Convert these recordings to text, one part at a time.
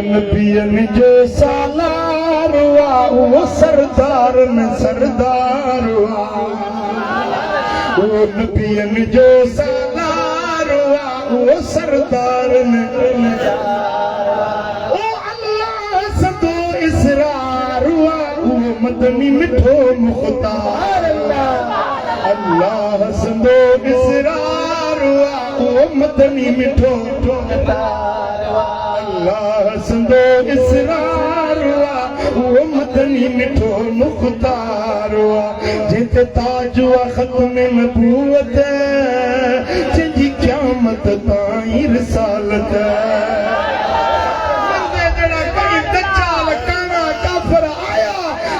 नबियन जो सालार हुआ वो सरदार में सरदार हुआ वो नबियन जो सालार हुआ वो सरदार में ओ अल्लाह सदो इसरार हुआ वो मदनी मिठो मुख्तार अल्लाह सदो इसरार हुआ वो मदनी मिठो अल्लाह सदो इसरार हुआ वो मदनी मिठो मुख्तार हुआ जिते ताज हुआ खत्म नबूवत जिंदी क़यामत ताईं रिसालत बंदे जड़ा कोई दज्जाल काना काफिर आया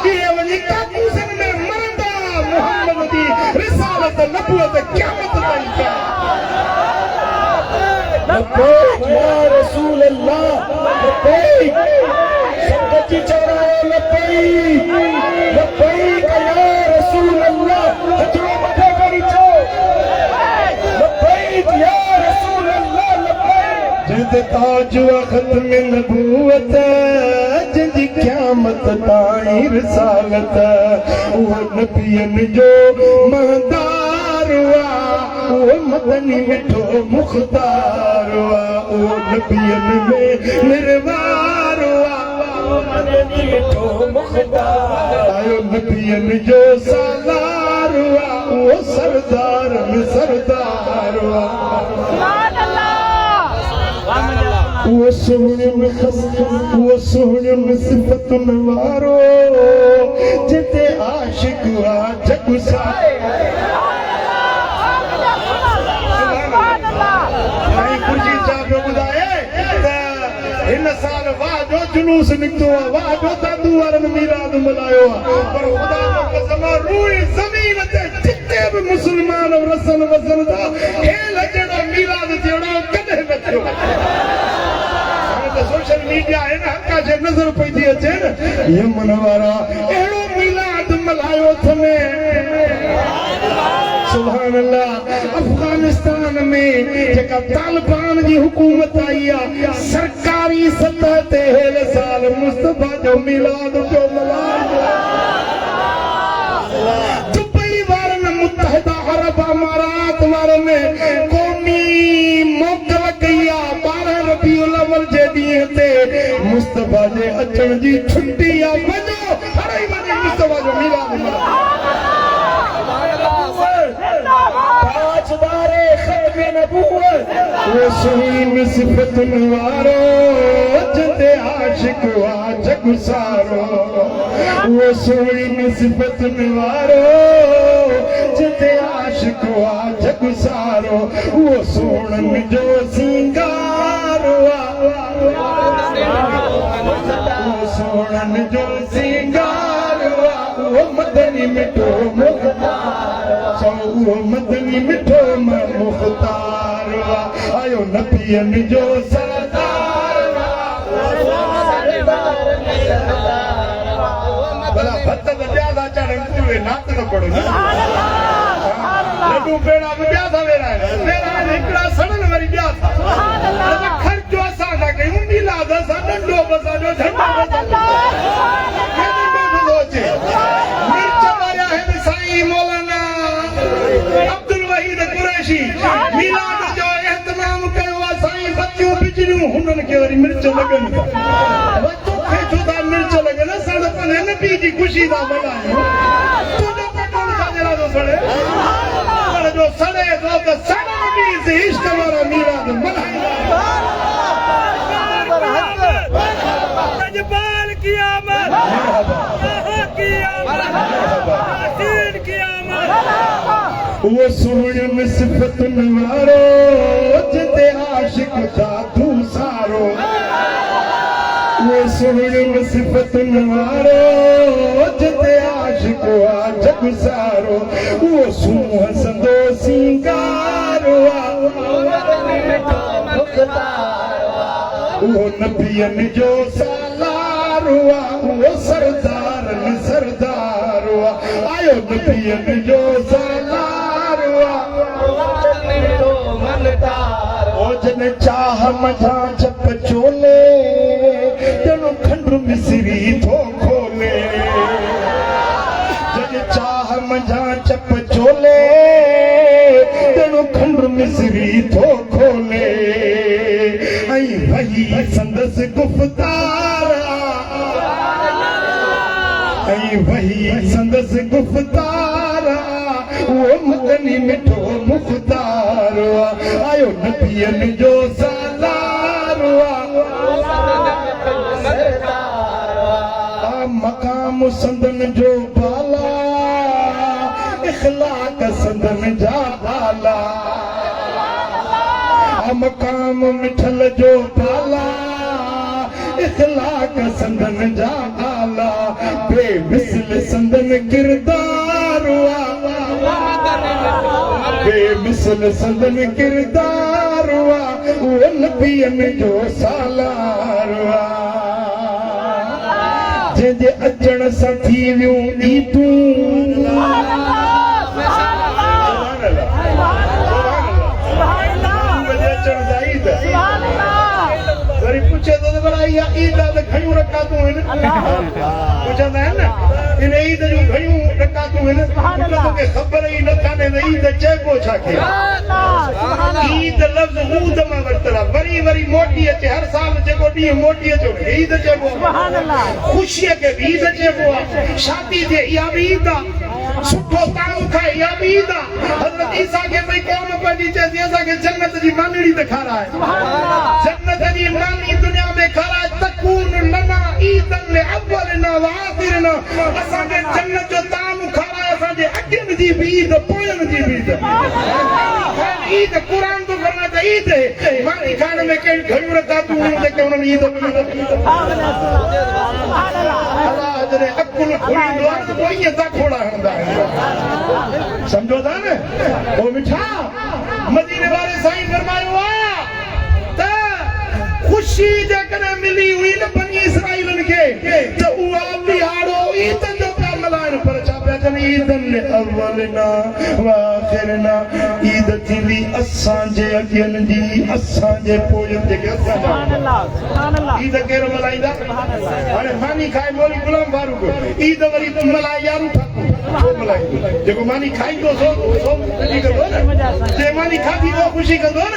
ये वनी काबूसन में मरदा मोहम्मद दी रिसालत नबूवत क़यामत ताईं का लब्बैक या रसूल अल्लाह लब्बैक सच्ची चौराहे लब्बैक लब्बैक या रसूल अल्लाह हजरो मथे करी चो लब्बैक या रसूल अल्लाह लब्बैक जिद ताज खत्म नबूवत जिंदी क़यामत ताईं रिसालत वो नबियन जो महदार हुआ वो मदनी मिठो मुख्तार हुआ वो नबियन में निर्वार हुआ वो मदनी मिठो मुख्तार आयो नबियन जो सालार हुआ वो सरदार में सरदार हुआ वो सोहने में सिफत नवारो जिते आशिक हुआ जग साए इन साल वाह जो जुलूस निकतो वाह जो दादू वारन मीराद मल्हायो पर खुदा जो कसम रूई ज़मीन ते जिते भी मुसलमान रसन वसन था खेल जड़ा मीराद जड़ा कदे न थियो सोशल मीडिया है ना हका जे नजर पई थी अचे यमन वारा एड़ो मीलाद मल्हायो थने सुभान अल्लाह अफगानिस्तान में जेका तालिबान जी हुकूमत आई है सरकारी सतह ते हेल साल मुस्तफा जो मिलाद जो मल्हायो दुबई वारन मुत्तहिदा अरब अमारात वारन कौमी मोकल कई आ 12 रबीउल अव्वल जे ॾींहं ते मुस्तफा जे अचण जी छुट्टी आ वञो हर वञे मुस्तफा जो मिलाद मल्हायो ताजदारे खत्म नबूवत वो सुहीन सिफत नवारो जिते आशिक हुआ जग सारो वो सुहीन सिफत नवारो जिते आशिक हुआ जग सारो वो सोनन जो सिंगार हुआ वो सोनन जो सिंगार हुआ वो मदनी मिठो मुख्तार वो मदनी मिठो मुख्तार आयो नबियन जो सरदार भला भत ब्यादा चढ़न तुवे नात न पड़ो लड्डू पेड़ा ब्यादा वेरा मेरा एकड़ा सड़न वरी ब्यादा खर्चो असा ना कई मिलाद सा डंडो बसा जो झंडा बसा मिर्च मारिया है साईं मौलाना अब्दुल वहीद कुरैशी मिलाद जो एहतमाम कयो साईं बच्चियों बिजलियों हुनन के वरी मिर्च लगन बच्चों खे जुदा मिर्च लगन सड़ पने नबी जी खुशी दा मल्हायो तुजो पेट्रोल साजरा जो सड़े पर जो सड़े तो सड़ नबी से इश्क वाला मिलाद मल्हायो तजबाल की आमद की आमद यासीन की आमद वो सोहने में सिफत नवारो जिते आशिक जादू सारो वो सोहने में सिफत नवारो जिते आशिक हुआ जग सारो वो सुमुह संदो सिंगार हुआ वो नबियन जो सालार हुआ वो सरदार में सरदार हुआ आयो नबियन जो सालार हुआ ओ जन चाह मझा चप चोले खंड मिसरी थो खोले जज चाह मंझा चप चोले तेणो खंड मिसरी थो खोले ऐं वही संदस गुफ़्तारा ऐं वही संदस गुफ़्तारा वो मदनी मिठो मुख़्तार आयो नबियन जो सालार मकाम संदन जो बाला इखलाक संदन जा बाला मकाम मिठल जो बाला इखलाक संदन जा बाला बेमिसल संदन किरदार बेमिसल संदन किरदार वो नबियन जो सालार जे अचण सां थी वियूं ईदूं वरी पुछे थो त भला इहा ईद आहे त घणियूं रकातूं आहिनि पुछंदा आहिनि न इन ईद जूं घणियूं रकातूं आहिनि तोखे ख़बर ई न कान्हे त ईद चइबो छा खे ईद लफ़्ज़ ऊद मां वरितल आहे वरी वरी मोटी अचे हर साल जेको ॾींहुं मोटी अचे हुनखे ईद चइबो आहे ख़ुशीअ खे बि ईद चइबो आहे शादी थिए इहा बि ईद आहे सुठो ताम खाए इहा बि ईद आहे हज़रत ईसा खे भई क़ौम पंहिंजी चएसि असांखे जन्नत जी मानड़ी ॾेखाराए जन्नत जी मानी दुनिया में खाराए तकून लना ईदन अव्वलना व आखिरना असांखे जन्नत जो ताम खाराए असांजे अॻियनि जी बि ईद पोयनि जी बि ईद क़ुरान तो फरमाए त ईद मानी खाइण में कहिड़ी घणियूं रकातूं हुयूं जेके हुननि ईद अलाह जॾहिं अकुल खुलींदो आहे त पोइ ईअं था खोड़ा हणंदा आहिनि सम्झो था न पोइ मिठा मदीने वारे साईं फरमायो आहे त ख़ुशी जेकॾहिं मिली हुई न बनी इसराइलनि खे त उहा ॾियारो ईदनि जो पिया मल्हाइनि पर छा पिया चवनि ईदनि अव्वलना व आखिरना ईद थींदी असांजे अॻियनि जी असांजे पोयनि जेके असांजा ईद केरु मल्हाईंदा हाणे मानी खाए मौली गुलाम फारूक ईद वरी मल्हाए यारूं ठाकूं मल्हाईंदो जेको मानी खाईंदो सो ख़ुशी कंदो न जे मानी खाधी उहो ख़ुशी कंदो न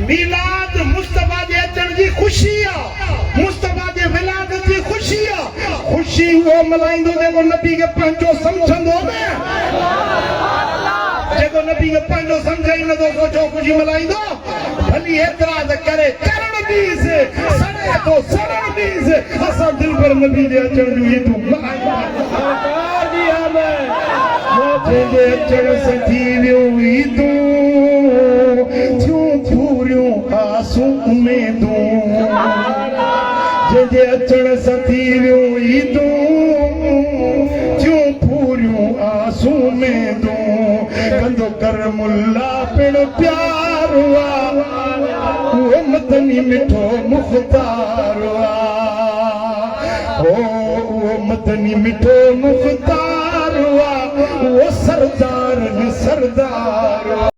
मीलाद मुस्तफा जे अचण जी ख़ुशी आहे मुस्तफा जे विलादत जी ख़ुशी आहे ख़ुशी उहो मल्हाईंदो जेको नबी खे पंहिंजो सम्झंदो न जेको नबी खे पंहिंजो सम्झे ई नथो सोचो ख़ुशी मल्हाईंदो भली एतिरा त करे करण ॾींस सड़े थो सड़ण ॾींस असां दिलि पर नबी जे अचण जूं ईदूं जंहिंजे अचण सां थी वियूं ईदूं थियूं पूरियूं आसूं उमेदूं जंहिंजे अचण सां थी वियूं ईदूं थियूं पूरियूं आसूं उमेदूं कंदो कर मुल्ला पिण प्यार उहो मदनी मिठो मुख़्तार उहो मदनी मिठो मुख़्तार वो सरदार सरदार